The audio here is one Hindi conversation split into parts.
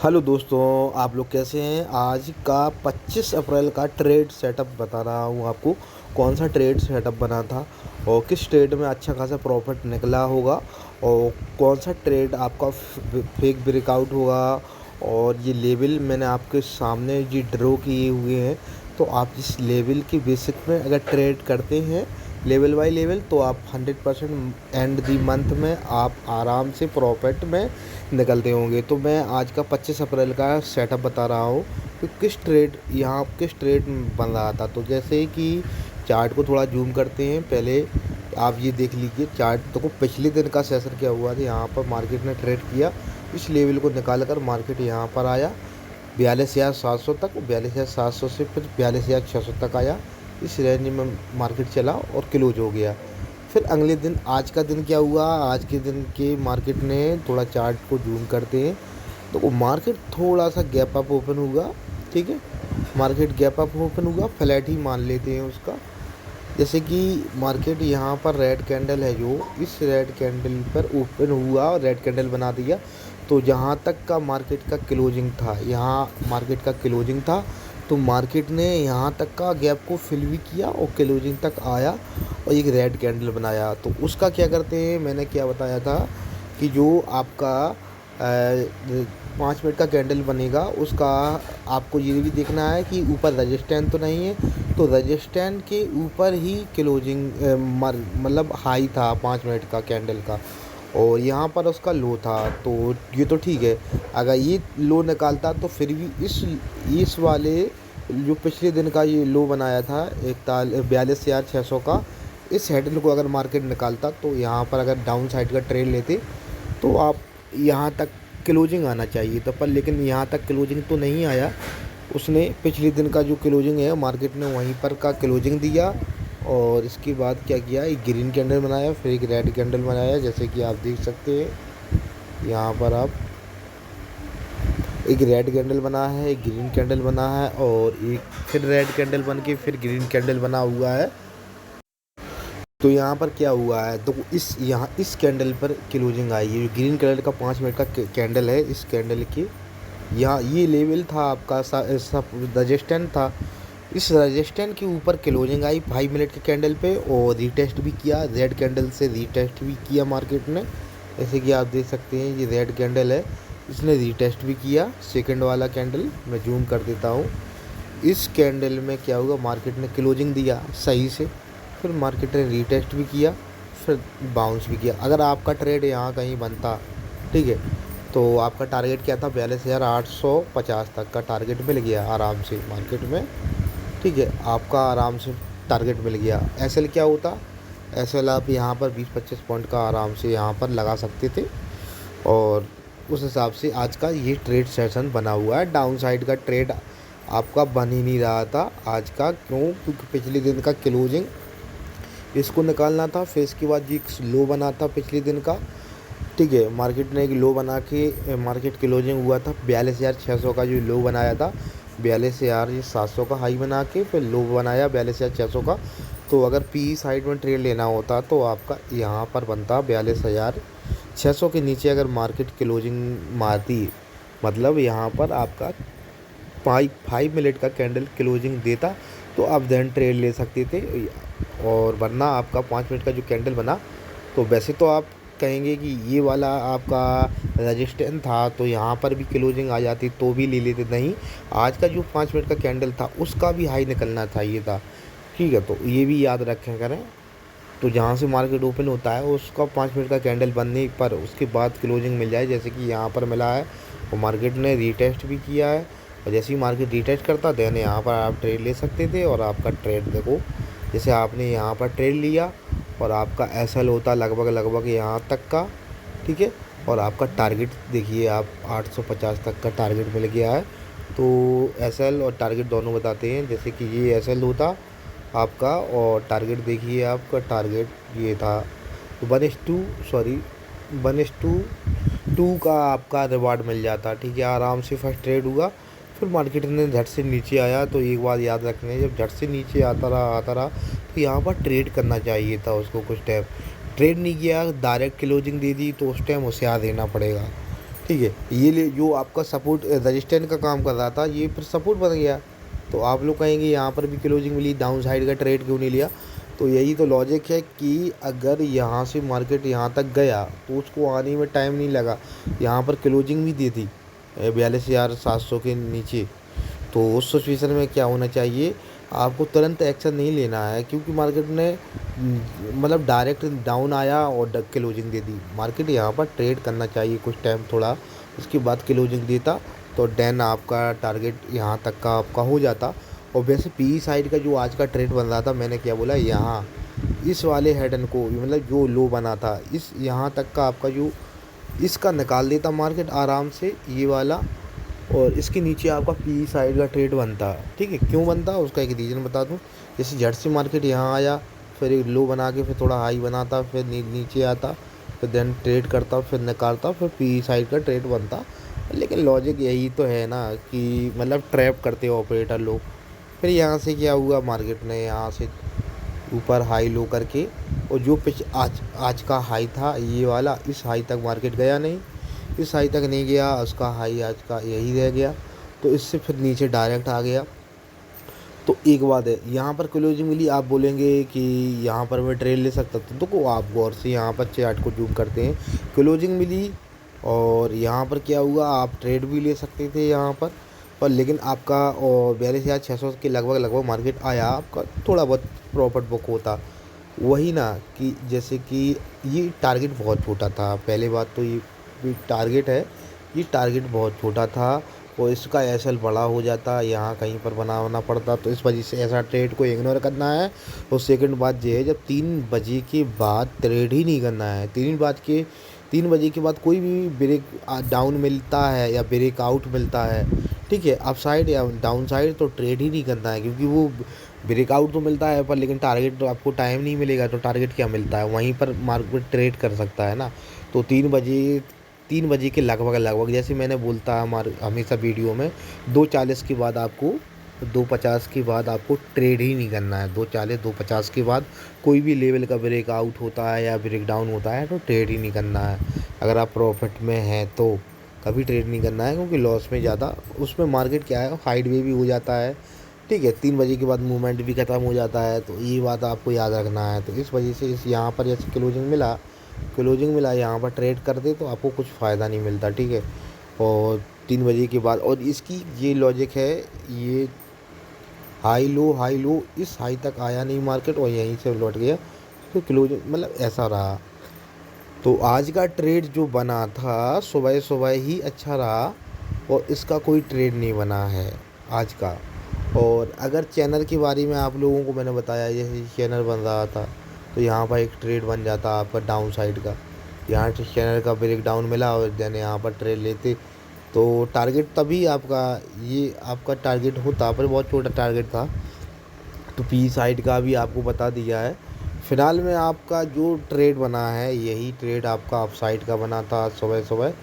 हेलो दोस्तों, आप लोग कैसे हैं। आज का 25 अप्रैल का ट्रेड सेटअप बता रहा हूँ आपको। कौन सा ट्रेड सेटअप बना था और किस ट्रेड में अच्छा खासा प्रॉफिट निकला होगा और कौन सा ट्रेड आपका फेक ब्रेकआउट होगा। और ये लेवल मैंने आपके सामने ये ड्रॉ किए हुए हैं, तो आप इस लेवल के बेसिक में अगर ट्रेड करते हैं लेवल बाय लेवल, तो आप 100% एंड दी मंथ में आप आराम से प्रॉफिट में निकलते होंगे। तो मैं आज का 25 अप्रैल का सेटअप बता रहा हूँ कि किस ट्रेड बन रहा था। तो जैसे कि चार्ट को थोड़ा जूम करते हैं, पहले आप ये देख लीजिए चार्ट। तो पिछले दिन का सेशन क्या हुआ था, यहाँ पर मार्केट ने ट्रेड किया, इस लेवल को निकाल कर मार्केट यहाँ पर आया 42,700 तक, 42,700 से फिर 42,600 तक आया। इस रेंज में मार्केट चला और क्लोज हो गया। फिर अगले दिन आज का दिन क्या हुआ, आज के दिन के मार्केट ने थोड़ा चार्ट को जूम करते हैं तो वो मार्केट थोड़ा सा गैप अप ओपन हुआ। ठीक है, मार्केट गैप अप ओपन हुआ, फ्लैट ही मान लेते हैं उसका। जैसे कि मार्केट यहाँ पर रेड कैंडल है, जो इस रेड कैंडल पर ओपन हुआ और रेड कैंडल बना दिया। तो जहाँ तक का मार्केट का क्लोजिंग था, यहाँ मार्केट का क्लोजिंग था, तो मार्केट ने यहाँ तक का गैप को फिल भी किया और क्लोजिंग तक आया और एक रेड कैंडल बनाया। तो उसका क्या करते हैं, मैंने क्या बताया था कि जो आपका 5 मिनट का कैंडल बनेगा उसका आपको ये भी देखना है कि ऊपर रजिस्टेंस तो नहीं है। तो रजिस्टेंस के ऊपर ही क्लोजिंग मतलब हाई था 5 मिनट का कैंडल का, और यहाँ पर उसका लो था। तो ये तो ठीक है, अगर ये लो निकालता तो फिर भी इस वाले जो पिछले दिन का ये लो बनाया था 42,600 का, इस हैंडल को अगर मार्केट निकालता तो यहाँ पर अगर डाउन साइड का ट्रेड लेते तो आप यहाँ तक क्लोजिंग आना चाहिए था। पर लेकिन यहाँ तक क्लोजिंग तो नहीं आया, उसने पिछले दिन का जो क्लोजिंग है मार्केट ने वहीं पर का क्लोजिंग दिया। और इसके बाद क्या किया, एक ग्रीन कैंडल बनाया, फिर एक रेड कैंडल बनाया, जैसे कि आप देख सकते हैं यहाँ पर। आप एक रेड कैंडल बना है, एक ग्रीन कैंडल बना है और एक फिर रेड कैंडल बन के फिर ग्रीन कैंडल बना हुआ है। तो यहाँ पर क्या हुआ है, तो इस कैंडल पर क्लोजिंग आई है। जो ग्रीन कलर का 5 मिनट का कैंडल है, इस कैंडल के यहाँ ये लेवल था आपका रजिस्टेंस था। इस रजिस्टेंस के ऊपर क्लोजिंग आई 5 मिनट के कैंडल पे और रीटेस्ट भी किया, रेड कैंडल से रीटेस्ट भी किया मार्केट ने। जैसे कि आप देख सकते हैं ये रेड कैंडल है, इसने रीटेस्ट भी किया। सेकंड वाला कैंडल मैं जूम कर देता हूँ, इस कैंडल में क्या हुआ, मार्केट ने क्लोजिंग दिया सही से, फिर मार्केट ने रीटेस्ट भी किया, फिर बाउंस भी किया। अगर आपका ट्रेड यहाँ कहीं बनता, ठीक है, तो आपका टारगेट क्या था, 42,850 तक का टारगेट मिल गया आराम से मार्केट में। ठीक है, आपका आराम से टारगेट मिल गया। एसएल क्या होता, एसएल आप यहाँ पर 20-25 पॉइंट का आराम से यहाँ पर लगा सकते थे। और उस हिसाब से आज का ये ट्रेड सेशन बना हुआ है। डाउन साइड का ट्रेड आपका बन ही नहीं रहा था आज का, क्यों, क्योंकि पिछले दिन का क्लोजिंग इसको निकालना था, फिर इसके बाद ये लो बना था पिछले दिन का। ठीक है, मार्केट ने एक लो बना के मार्केट क्लोजिंग हुआ था 42,600 का, जो लो बनाया था 42,700 का हाई बना के फिर लो बनाया 42,600 का। तो अगर पी साइड में ट्रेड लेना होता तो आपका यहाँ पर बनता 42,600 के नीचे अगर मार्केट क्लोजिंग मारती, मतलब यहाँ पर आपका 5 मिनट का कैंडल क्लोजिंग देता तो आप देन ट्रेड ले सकते थे। और वरना आपका 5 मिनट का जो कैंडल बना, तो वैसे तो आप कहेंगे कि ये वाला आपका रजिस्टेंस था तो यहाँ पर भी क्लोजिंग आ जाती तो भी ले लेते, नहीं, आज का जो 5 मिनट का कैंडल था उसका भी हाई निकलना चाहिए था। ठीक है, तो ये भी याद रखें करें। तो जहाँ से मार्केट ओपन होता है उसका 5 मिनट का कैंडल बनने पर उसके बाद क्लोजिंग मिल जाए, जैसे कि यहाँ पर मिला है और मार्केट ने रीटेस्ट भी किया है। और जैसे ही मार्केट रीटेस्ट करता देन यहाँ पर आप ट्रेड ले सकते थे। और आपका ट्रेड देखो, जैसे आपने यहाँ पर ट्रेड लिया और आपका एसएल होता लगभग यहाँ तक का। ठीक है, और आपका टारगेट देखिए, आप 850 तक का टारगेट मिल गया है। तो एसएल और टारगेट दोनों बताते हैं, जैसे कि ये एसएल होता आपका और टारगेट देखिए, आपका टारगेट ये था 1:2, सॉरी 1:2 का आपका रिवार्ड मिल जाता। ठीक है, आराम से फर्स्ट ट्रेड हुआ, फिर मार्केट ने झट से नीचे आया। तो एक बात याद रखनी है, जब झट से नीचे आता रहा तो यहाँ पर ट्रेड करना चाहिए था उसको। कुछ टाइम ट्रेड नहीं किया, डायरेक्ट क्लोजिंग दे दी, तो उस टाइम होशियार देना पड़ेगा। ठीक है, ये ले जो आपका सपोर्ट रजिस्टेंस का काम कर रहा था, ये फिर सपोर्ट बन गया। तो आप लोग कहेंगे यहाँ पर भी क्लोजिंग मिली, डाउन साइड का ट्रेड क्यों नहीं लिया। तो यही तो लॉजिक है कि अगर यहाँ से मार्केट यहाँ तक गया तो उसको आने में टाइम नहीं लगा, यहाँ पर क्लोजिंग भी दी थी 42,700 के नीचे। तो उस सिचुएशन में क्या होना चाहिए, आपको तुरंत एक्शन नहीं लेना है, क्योंकि मार्केट ने मतलब डायरेक्ट डाउन आया और क्लोजिंग दे दी। मार्केट यहाँ पर ट्रेड करना चाहिए कुछ टाइम थोड़ा, उसके बाद क्लोजिंग देता तो देन आपका टारगेट यहाँ तक का आपका हो जाता। और वैसे पी साइड का जो आज का ट्रेड बन रहा था, मैंने क्या बोला, यहाँ इस वाले हेडन को मतलब जो लो बना था इस यहाँ तक का आपका जो इसका निकाल देता मार्केट आराम से ये वाला, और इसके नीचे आपका पी साइड का ट्रेड बनता है। ठीक है, क्यों बनता है उसका एक रीज़न बता दूं। जैसे झट से मार्केट यहाँ आया, फिर एक लो बना के फिर थोड़ा हाई बनाता, फिर नीचे आता, फिर देन ट्रेड करता, फिर निकालता, फिर पी साइड का ट्रेड बनता। लेकिन लॉजिक यही तो है ना कि मतलब ट्रैप करते हो ऑपरेटर लोग। फिर यहाँ से क्या हुआ, मार्केट ने यहाँ से ऊपर हाई लो करके, और जो पिच आज आज का हाई था ये वाला, इस हाई तक मार्केट गया नहीं, इस हाई तक नहीं गया, उसका हाई आज का यही रह गया। तो इससे फिर नीचे डायरेक्ट आ गया। तो एक बात है, यहाँ पर क्लोजिंग मिली, आप बोलेंगे कि यहाँ पर मैं ट्रेड ले सकता था, तो आप गौर से यहाँ पर चार्ट को जूम करते हैं, क्लोजिंग मिली और यहाँ पर क्या हुआ, आप ट्रेड भी ले सकते थे यहाँ पर लेकिन आपका और 42,600 के लगभग मार्केट आया, आपका थोड़ा बहुत प्रॉफिट बुक होता। वही ना कि जैसे कि ये टारगेट बहुत छोटा था, पहले बात तो ये टारगेट है, ये टारगेट बहुत छोटा था और इसका एसएल बड़ा हो जाता, यहाँ कहीं पर बनाना पड़ता। तो इस वजह से ऐसा ट्रेड को इग्नोर करना है। और सेकंड बात ये है, जब 3 बजे के बाद ट्रेड ही नहीं करना है, 3 बजे के बाद कोई भी ब्रेक डाउन मिलता है या ब्रेक आउट मिलता है, ठीक है, अप साइड या डाउन साइड, तो ट्रेड ही नहीं करना है। क्योंकि वो ब्रेकआउट तो मिलता है पर लेकिन टारगेट तो आपको टाइम नहीं मिलेगा, तो टारगेट क्या मिलता है, वहीं पर मार्केट ट्रेड कर सकता है ना। तो 3 बजे के लगभग जैसे मैंने बोलता हमेशा वीडियो में, 2:40 के बाद आपको 2:50 के बाद आपको ट्रेड ही नहीं करना है। 2:40 2:50 के बाद कोई भी लेवल का ब्रेकआउट होता है या ब्रेक डाउन होता है तो ट्रेड ही नहीं करना है। अगर आप प्रॉफिट में हैं तो कभी ट्रेड नहीं करना है, क्योंकि लॉस में ज़्यादा उसमें मार्केट क्या है, हाइड वे भी हो जाता है। ठीक है, 3 बजे के बाद मूवमेंट भी ख़त्म हो जाता है, तो ये बात आपको याद रखना है। तो इस वजह से इस यहाँ पर जैसे क्लोजिंग मिला यहाँ पर ट्रेड कर दे तो आपको कुछ फ़ायदा नहीं मिलता। ठीक है, और 3 बजे के बाद, और इसकी ये लॉजिक है, ये हाई लो इस हाई तक आया नहीं मार्केट और यहीं से लौट गया, तो क्लोजिंग मतलब ऐसा रहा। तो आज का ट्रेड जो बना था सुबह सुबह ही अच्छा रहा, और इसका कोई ट्रेड नहीं बना है आज का। और अगर चैनल के बारे में आप लोगों को मैंने बताया, जैसे चैनल बन रहा था तो यहाँ पर एक ट्रेड बन जाता आपका डाउन साइड का, यहाँ से चैनल का ब्रेक डाउन मिला और देन यहाँ पर ट्रेड लेते तो टारगेट तभी आपका टारगेट होता, पर बहुत छोटा टारगेट था। तो पी साइड का भी आपको बता दिया है। फ़िलहाल में आपका जो ट्रेड बना है यही ट्रेड आपका अप साइड का बना था सुबह सुबह,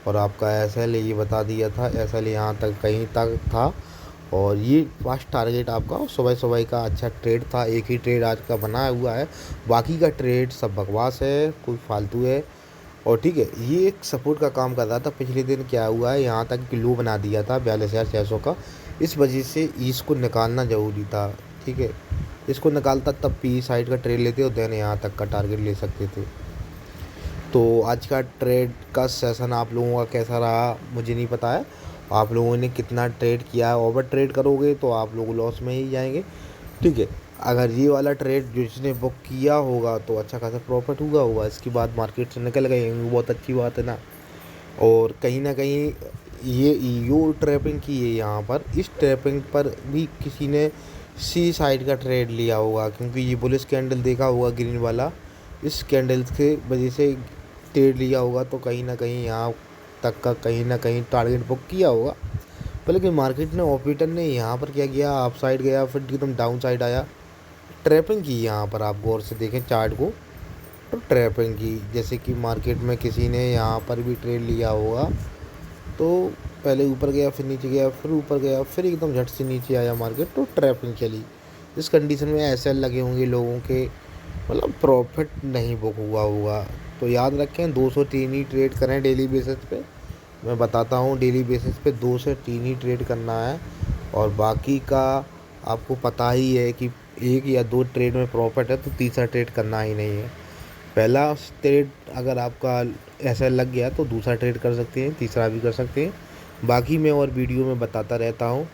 और आपका एसएल ये बता दिया था, एसएल यहाँ तक कहीं तक था। और ये फर्स्ट टारगेट आपका सुबह सुबह का अच्छा ट्रेड था, एक ही ट्रेड आज का बना हुआ है, बाकी का ट्रेड सब बकवास है, कोई फालतू है। और ठीक है, ये एक सपोर्ट का काम कर रहा था। पिछले दिन क्या हुआ है, यहाँ तक लो बना दिया था 42,600 का, इस वजह से इसको निकालना ज़रूरी था। ठीक है, इसको निकालता तब पी साइड का ट्रेड लेते और देन यहाँ तक का टारगेट ले सकते थे। तो आज का ट्रेड का सेशन आप लोगों का कैसा रहा मुझे नहीं पता है, आप लोगों ने कितना ट्रेड किया है। ओवर ट्रेड करोगे तो आप लोग लॉस में ही जाएंगे। ठीक है, अगर ये वाला ट्रेड जिसने बुक किया होगा तो अच्छा खासा प्रॉफिट हुआ होगा, इसके बाद मार्केट से निकल गए, बहुत अच्छी बात है ना। और कहीं ना कहीं ये यो ट्रैपिंग की है यहाँ पर, इस ट्रैपिंग पर भी किसी ने सी साइड का ट्रेड लिया होगा, क्योंकि ये बुलिश कैंडल देखा होगा ग्रीन वाला, इस कैंडल के वजह से ट्रेड लिया होगा। तो कहीं ना कहीं यहाँ तक का कहीं ना कहीं टारगेट बुक किया होगा। पर लेकिन मार्केट ने ऑपरेटर ने यहाँ पर क्या किया, अप साइड गया फिर एकदम डाउन साइड आया, ट्रैपिंग की यहाँ पर। आप गौर से देखें चार्ट को, तो ट्रैपिंग की, जैसे कि मार्केट में किसी ने यहाँ पर भी ट्रेड लिया होगा, तो पहले ऊपर गया फिर नीचे गया फिर ऊपर गया फिर एकदम झट से नीचे आया मार्केट, तो ट्रैपिंग चली। इस कंडीशन में एसएल लगे होंगे लोगों के, मतलब प्रॉफिट नहीं बुक हुआ होगा। तो याद रखें 203 ही ट्रेड करें डेली बेसिस पे, मैं बताता हूँ डेली बेसिस पे 2 से 3 ही ट्रेड करना है, और बाकी का आपको पता ही है कि 1 या 2 ट्रेड में प्रॉफिट है तो तीसरा ट्रेड करना ही नहीं है। पहला ट्रेड अगर आपका ऐसा लग गया तो दूसरा ट्रेड कर सकते हैं, तीसरा भी कर सकते हैं। बाकी मैं और वीडियो में बताता रहता हूँ।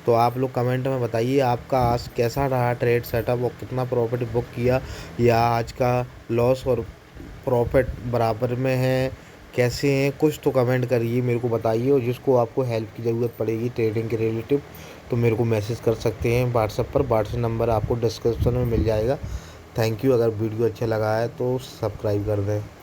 तो आप लोग कमेंट में बताइए आपका आज कैसा रहा ट्रेड सेटअप और कितना प्रॉफिट बुक किया, या आज का लॉस और प्रॉफिट बराबर में है, कैसे हैं, कुछ तो कमेंट करिए, मेरे को बताइए। और जिसको आपको हेल्प की ज़रूरत पड़ेगी ट्रेडिंग के रिलेटिव तो मेरे को मैसेज कर सकते हैं व्हाट्सएप पर। व्हाट्सएप नंबर आपको डिस्क्रिप्शन में मिल जाएगा। Thank you. अगर वीडियो अच्छा लगा है तो सब्सक्राइब कर दें।